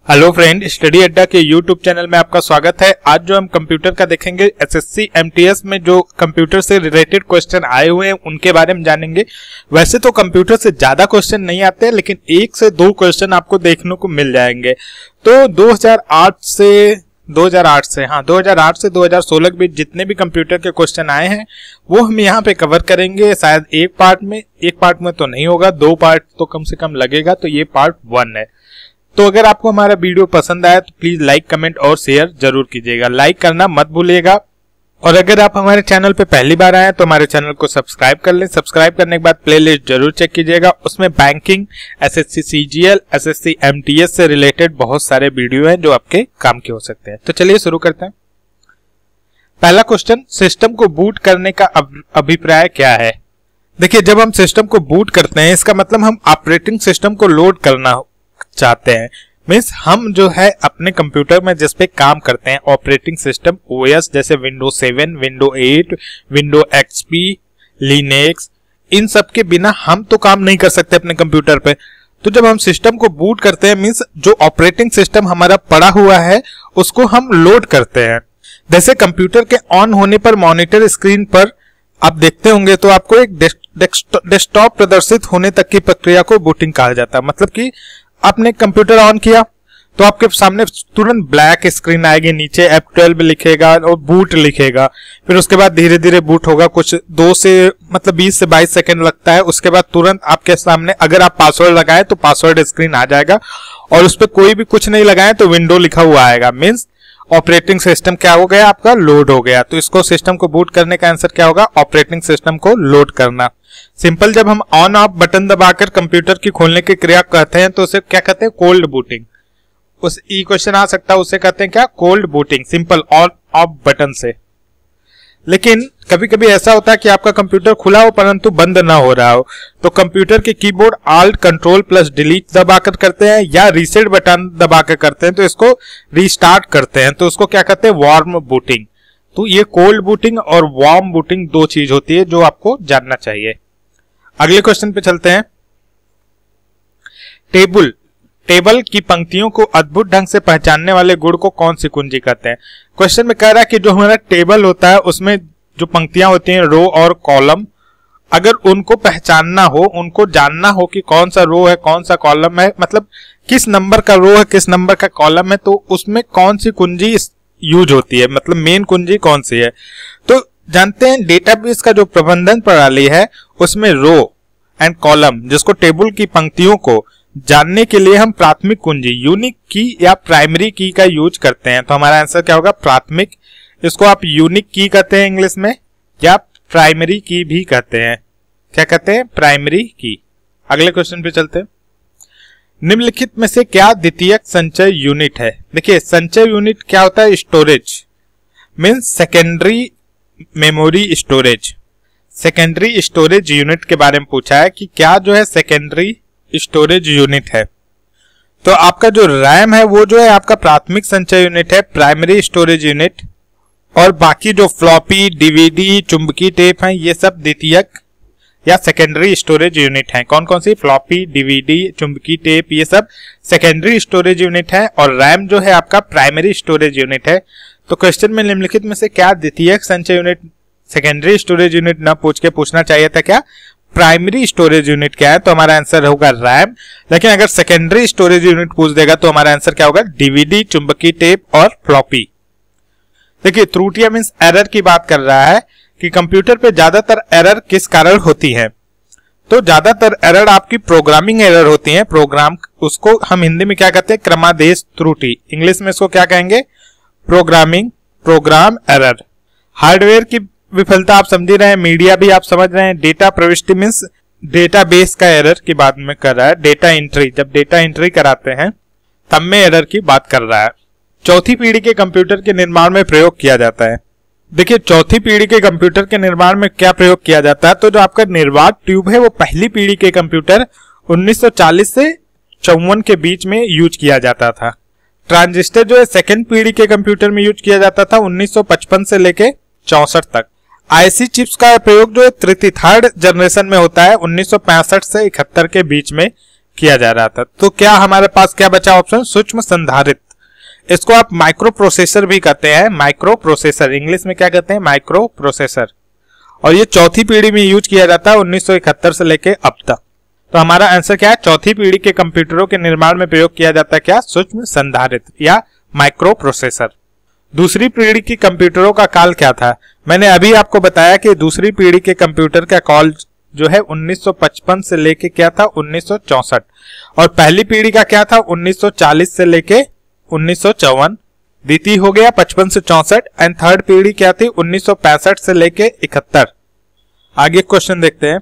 Hello friend, study अड्डा के YouTube channel में आपका स्वागत है। आज जो हम कंप्यूटर का देखेंगे, एसएससी एमटीएस में जो कंप्यूटर से रिलेटेड क्वेश्चन आए हुए हैं उनके बारे में जानेंगे। वैसे तो कंप्यूटर से ज्यादा क्वेश्चन नहीं आते हैं, लेकिन 1 से 2 क्वेश्चन आपको देखने को मिल जाएंगे। तो 2008 से 2016 के बीच जितने भी कंप्यूटर के क्वेश्चन आए हैं वो हम यहाँ पे कवर करेंगे। शायद एक पार्ट में तो नहीं होगा, 2 पार्ट तो कम से कम लगेगा। तो ये पार्ट 1 है। तो अगर आपको हमारा वीडियो पसंद आया तो प्लीज लाइक, कमेंट और शेयर जरूर कीजिएगा। लाइक करना मत भूलिएगा। और अगर आप हमारे चैनल पे पहली बार आए तो हमारे चैनल को सब्सक्राइब कर लें। सब्सक्राइब करने के बाद प्लेलिस्ट जरूर चेक कीजिएगा। उसमें banking, SSC CGL, SSC MTS से रिलेटेड बहुत सारे वीडियो हैं जो आपके काम के हो सकते हैं। तो चलिए शुरू करते हैं। पहला क्वेश्चन, सिस्टम को बूट करने का अभिप्राय क्या है? देखिए, जब हम सिस्टम को बूट करते हैं इसका मतलब हम ऑपरेटिंग सिस्टम को लोड करना चाहते हैं। मीन्स हम जो है अपने कंप्यूटर में जिस पे काम करते हैं, ऑपरेटिंग सिस्टम ओएस जैसे window 7, window 8, window XP, Linux, इन सब के बिना हम तो काम नहीं कर सकते अपने कंप्यूटर पे। तो जब हम सिस्टम को बूट करते हैं मीन्स जो ऑपरेटिंग सिस्टम हमारा पड़ा हुआ है उसको हम लोड करते हैं। जैसे कंप्यूटर के ऑन होने पर मॉनिटर स्क्रीन पर आप देखते होंगे तो आपको एक डेस्कटॉप प्रदर्शित होने तक की प्रक्रिया को बूटिंग कहा जाता है। मतलब कि आपने कंप्यूटर ऑन किया तो आपके सामने तुरंत ब्लैक स्क्रीन आएगी, नीचे F12 लिखेगा और बूट लिखेगा। फिर उसके बाद धीरे धीरे बूट होगा, कुछ 20 से 22 सेकंड लगता है। उसके बाद तुरंत आपके सामने अगर आप पासवर्ड लगाए तो पासवर्ड स्क्रीन आ जाएगा, और उस पर कोई भी कुछ नहीं लगाए तो विंडो लिखा हुआ आएगा। मीन्स ऑपरेटिंग सिस्टम क्या हो गया, आपका लोड हो गया। तो इसको सिस्टम को बूट करने का आंसर क्या होगा? ऑपरेटिंग सिस्टम को लोड करना। सिंपल, जब हम ऑन ऑफ बटन दबाकर कंप्यूटर की खोलने की क्रिया कहते हैं तो उसे क्या कहते हैं? Cold booting. उस ई क्वेश्चन आ सकता है, उसे कहते हैं क्या? Cold booting. Simple on off button से। लेकिन कभी कभी ऐसा होता है कि आपका कंप्यूटर खुला हो परंतु बंद ना हो रहा हो, तो कंप्यूटर के कीबोर्ड Alt Control + Delete दबाकर करते हैं या रीसेट बटन दबाकर करते हैं तो इसको रीस्टार्ट करते हैं। तो उसको क्या कहते हैं? Warm booting. तो ये कोल्ड बूटिंग और वार्म बूटिंग 2 चीज होती है जो आपको जानना चाहिए। अगले क्वेश्चन पे चलते हैं। टेबल की पंक्तियों को अद्भुत ढंग से पहचानने वाले गुण को कौन सी कुंजी कहते हैं? क्वेश्चन में कह रहा है कि जो हमारा टेबल होता है उसमें जो पंक्तियां होती हैं, रो और कॉलम, अगर उनको पहचानना हो, उनको जानना हो कि कौन सा रो है कौन सा कॉलम है, मतलब किस नंबर का रो है किस नंबर का कॉलम है, तो उसमें कौन सी कुंजी यूज होती है, मतलब मेन कुंजी कौन सी है। तो जानते हैं डेटाबेस का जो प्रबंधन प्रणाली है उसमें रो एंड कॉलम, जिसको टेबल की पंक्तियों को जानने के लिए हम प्राथमिक कुंजी, यूनिक की या प्राइमरी की का यूज करते हैं। तो हमारा आंसर क्या होगा? प्राथमिक। इसको आप यूनिक की कहते हैं इंग्लिश में, या प्राइमरी की भी कहते हैं। क्या कहते हैं? प्राइमरी की। अगले क्वेश्चन पे चलते हैं। निम्नलिखित में से क्या द्वितीयक संचय यूनिट है? देखिए, संचय यूनिट क्या होता है? Storage, means secondary memory storage. Secondary storage unit के बारे में पूछा है कि क्या जो है सेकेंडरी स्टोरेज यूनिट है। तो आपका जो रैम है वो जो है आपका प्राथमिक संचय यूनिट है, प्राइमरी स्टोरेज यूनिट। और बाकी जो फ्लॉपी, डीवीडी, चुंबकीय टेप है, ये सब द्वितीयक या सेकेंडरी स्टोरेज यूनिट है। कौन कौन सी? फ्लॉपी, डीवीडी, चुंबकीय टेप, ये सब सेकेंडरी स्टोरेज यूनिट है। और रैम जो है आपका प्राइमरी स्टोरेज यूनिट है। तो क्वेश्चन में निम्नलिखित में से क्या द्वितीयक संचय यूनिट, सेकेंडरी स्टोरेज यूनिट ना पूछ के पूछना चाहिए था क्या? प्राइमरी स्टोरेज यूनिट क्या है? तो हमारा आंसर होगा रैम। लेकिन अगर सेकेंडरी स्टोरेज यूनिट पूछ देगा तो हमारा आंसर क्या होगा? डीवीडी, चुंबकीय टेप और फ्लॉपी। देखिए, त्रुटियां मीन्स एरर की बात कर रहा है कि कंप्यूटर पे ज्यादातर एरर किस कारण होती है। तो ज्यादातर एरर आपकी प्रोग्रामिंग एरर होती है। प्रोग्राम, उसको हम हिंदी में क्या कहते हैं? क्रमादेश त्रुटि। इंग्लिश में इसको क्या कहेंगे? Program error. हार्डवेयर की विफलता आप समझ रहे हैं, मीडिया भी आप समझ रहे हैं। डेटा प्रविष्टि मीन्स डेटाबेस का एरर की बात में कर रहा है। डेटा एंट्री, जब डेटा एंट्री कराते हैं तब में एरर की बात कर रहा है। चौथी पीढ़ी के कंप्यूटर के निर्माण में प्रयोग किया जाता है। देखिए, चौथी पीढ़ी के कंप्यूटर के निर्माण में क्या प्रयोग किया जाता है? तो जो आपका निर्वात ट्यूब है वो पहली पीढ़ी के कंप्यूटर 1940 से 54 के बीच में यूज किया जाता था। ट्रांजिस्टर जो है सेकेंड पीढ़ी के कंप्यूटर में यूज किया जाता था 1955 से लेके 64 तक। आईसी चिप्स का प्रयोग जो है थर्ड जनरेशन में होता है 1965 से 71 के बीच में किया जा रहा था। तो क्या हमारे पास क्या बचा ऑप्शन, सूक्ष्म संधारित्र। इसको आप माइक्रो प्रोसेसर भी कहते हैं, माइक्रो प्रोसेसर इंग्लिश में क्या कहते हैं, माइक्रो प्रोसेसर। और ये चौथी पीढ़ी में यूज किया जाता है 1971 से लेके अब तक। तो हमारा आंसर क्या है, चौथी पीढ़ी के कंप्यूटरों के निर्माण में प्रयोग किया जाता है क्या, सूक्ष्म संधारित्र या माइक्रो प्रोसेसर। दूसरी पीढ़ी की कंप्यूटरों का काल क्या था, मैंने अभी आपको बताया कि दूसरी पीढ़ी के कंप्यूटर का काल जो है 1955 से लेके क्या था 1964, और पहली पीढ़ी का क्या था 1940 से लेके 1954, द्वितीय हो गया 55 से 64 एंड थर्ड पीढ़ी क्या थी 1965 से लेके 71। आगे क्वेश्चन देखते हैं,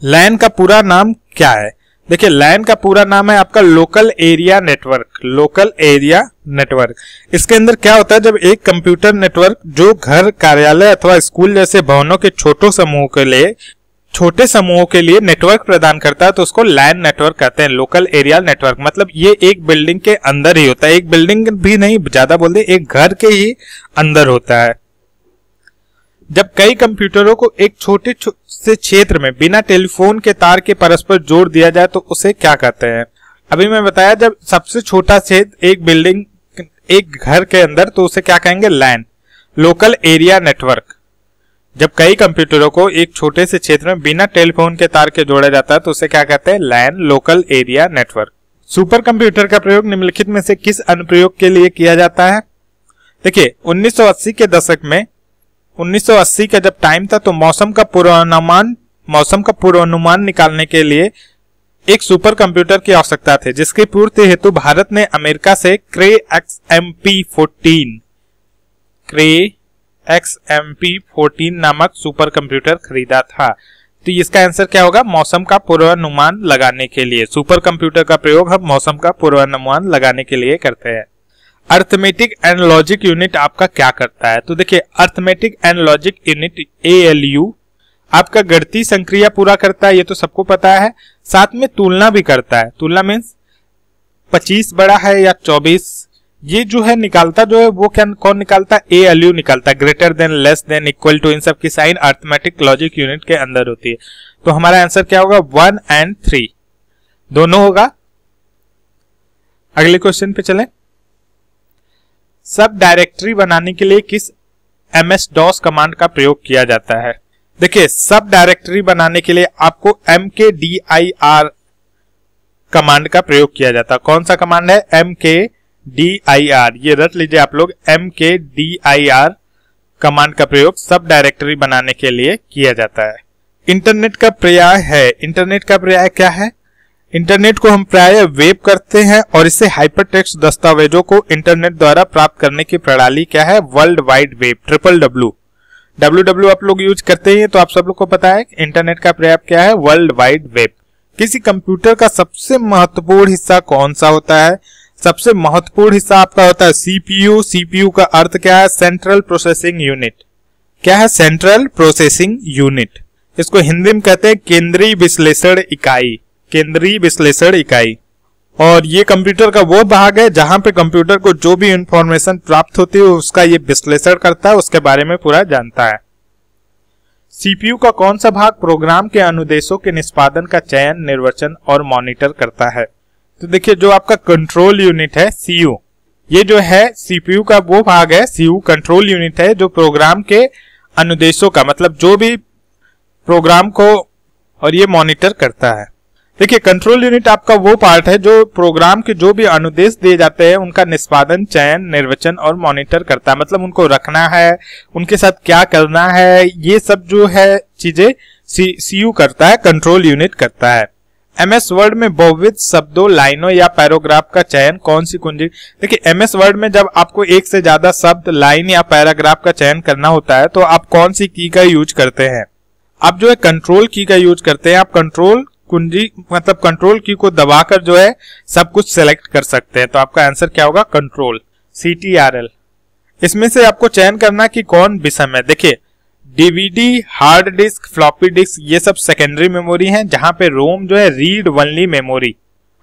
लैन का पूरा नाम क्या है। देखिए लैन का पूरा नाम है आपका local area network, local area network. इसके अंदर क्या होता है, जब एक कंप्यूटर नेटवर्क जो घर, कार्यालय अथवा स्कूल जैसे भवनों के छोटे समूहों के लिए नेटवर्क प्रदान करता है तो उसको लैन नेटवर्क कहते हैं, लोकल एरिया नेटवर्क। मतलब ये एक बिल्डिंग के अंदर ही होता है, एक बिल्डिंग भी नहीं, ज्यादा बोल दे एक घर के ही अंदर होता है। जब कई कंप्यूटरों को एक छोटे से क्षेत्र में बिना टेलीफोन के तार के परस्पर जोड़ दिया जाए तो उसे क्या कहते हैं। अभी मैं बताया जब सबसे छोटा क्षेत्र एक बिल्डिंग, एक घर के अंदर, तो उसे क्या कहेंगे, लैन, लोकल एरिया नेटवर्क। जब कई कंप्यूटरों को एक छोटे से क्षेत्र में बिना टेलीफोन के तार के जोड़ा जाता है तो उसे क्या कहते हैं, LAN, local area network. Super computer का प्रयोग निम्नलिखित में से किस अनुप्रयोग के लिए किया जाता है। देखिए 1980 के दशक में, 1980 का जब टाइम था तो मौसम का पूर्वानुमान निकालने के लिए एक सुपर कंप्यूटर की आवश्यकता थी, जिसकी पूर्ति हेतु भारत ने अमेरिका से क्रे XMP14 नामक सुपर कंप्यूटर खरीदा था। तो इसका आंसर क्या होगा, मौसम का पूर्वानुमान लगाने के लिए। सुपर कंप्यूटर का प्रयोग हम मौसम का पूर्वानुमान लगाने के लिए करते हैं। अर्थमेटिक एंड लॉजिक यूनिट आपका क्या करता है। तो देखिए arithmetic and logic unit ALU आपका गणितीय संक्रिया पूरा करता है, ये तो सबको पता है। साथ में तुलना भी करता है। तुलना मीन्स 25 बड़ा है या 24, ये जो है निकालता जो है वो क्या, कौन निकालता है, ALU निकालता है। Greater than, less than, equal to, इन सब की साइन अर्थमेटिक लॉजिक यूनिट के अंदर होती है। तो हमारा आंसर क्या होगा, 1 और 3 दोनों होगा। अगले क्वेश्चन पे चलें। सब डायरेक्टरी बनाने के लिए किस MS-DOS कमांड का प्रयोग किया जाता है। देखिए सब डायरेक्टरी बनाने के लिए आपको mkdir कमांड का प्रयोग किया जाता है। कौन सा कमांड है, mkdir, ये रट लीजिए आप लोग, mkdir कमांड का प्रयोग सब डायरेक्टरी बनाने के लिए किया जाता है। इंटरनेट का पर्याय है, इंटरनेट का पर्याय क्या है। इंटरनेट को हम प्राय वेब करते हैं और इससे हाइपरटेक्स्ट दस्तावेजों को इंटरनेट द्वारा प्राप्त करने की प्रणाली क्या है, वर्ल्ड वाइड वेब, www आप लोग यूज करते हैं तो आप सब लोग को पता है इंटरनेट का पर्याय क्या है, वर्ल्ड वाइड वेब। किसी कंप्यूटर का सबसे महत्वपूर्ण हिस्सा कौन सा होता है। सबसे महत्वपूर्ण हिस्सा आपका होता है CPU। CPU का अर्थ क्या है, सेंट्रल प्रोसेसिंग यूनिट। क्या है, सेंट्रल प्रोसेसिंग यूनिट। इसको हिंदी में कहते हैं केंद्रीय विश्लेषण इकाई, केंद्रीय विश्लेषण इकाई। और ये कंप्यूटर का वो भाग है जहां पे कंप्यूटर को जो भी इंफॉर्मेशन प्राप्त होती है उसका ये विश्लेषण करता है, उसके बारे में पूरा जानता है। सीपीयू का कौन सा भाग प्रोग्राम के अनुदेशों के निष्पादन का चयन, निर्वचन और मॉनिटर करता है। तो देखिए जो आपका कंट्रोल यूनिट है CU, ये जो है सीपीयू का वो भाग है, CU कंट्रोल यूनिट है जो प्रोग्राम के अनुदेशों का मतलब जो भी प्रोग्राम को और ये मॉनिटर करता है। देखिए कंट्रोल यूनिट आपका वो पार्ट है जो प्रोग्राम के जो भी अनुदेश दिए जाते हैं उनका निष्पादन, चयन, निर्वचन और मॉनिटर करता है। मतलब उनको रखना है, उनके साथ क्या करना है, ये सब जो है चीजें CU करता है, कंट्रोल यूनिट करता है। MS वर्ड में बहुविध शब्दों, लाइनों या पैराग्राफ का चयन कौन सी कुंजी। देखिए MS वर्ड में जब आपको एक से ज्यादा शब्द, लाइन या पैराग्राफ का चयन करना होता है तो आप कौन सी की का यूज करते हैं। आप जो है कंट्रोल की का यूज करते हैं। आप कंट्रोल कुंजी मतलब कंट्रोल की को दबाकर जो है सब कुछ सेलेक्ट कर सकते हैं। तो आपका आंसर क्या होगा, कंट्रोल, CTRL। इसमें से आपको चयन करना कि कौन विषम है। देखिए DVD, hard disk, floppy disk ये सब सेकेंडरी मेमोरी हैं, जहां पे रोम जो है रीड ओनली मेमोरी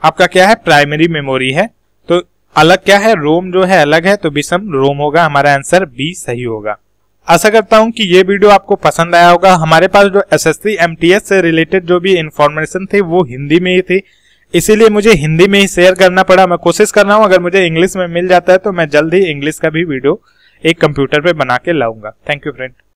आपका क्या है, प्राइमरी मेमोरी है। तो अलग क्या है, रोम जो है अलग है, तो विषम रोम होगा। हमारा आंसर B सही होगा। आशा करता हूं कि ये वीडियो आपको पसंद आया होगा। हमारे पास जो SSC MTS से रिलेटेड जो भी इंफॉर्मेशन थे वो हिंदी में ही थी, इसीलिए मुझे हिंदी में ही शेयर करना पड़ा। मैं कोशिश कर रहा हूं अगर मुझे इंग्लिश में मिल जाता है तो मैं जल्द ही इंग्लिश का भी वीडियो एक कंप्यूटर पे बना के लाऊंगा। Thank you friend.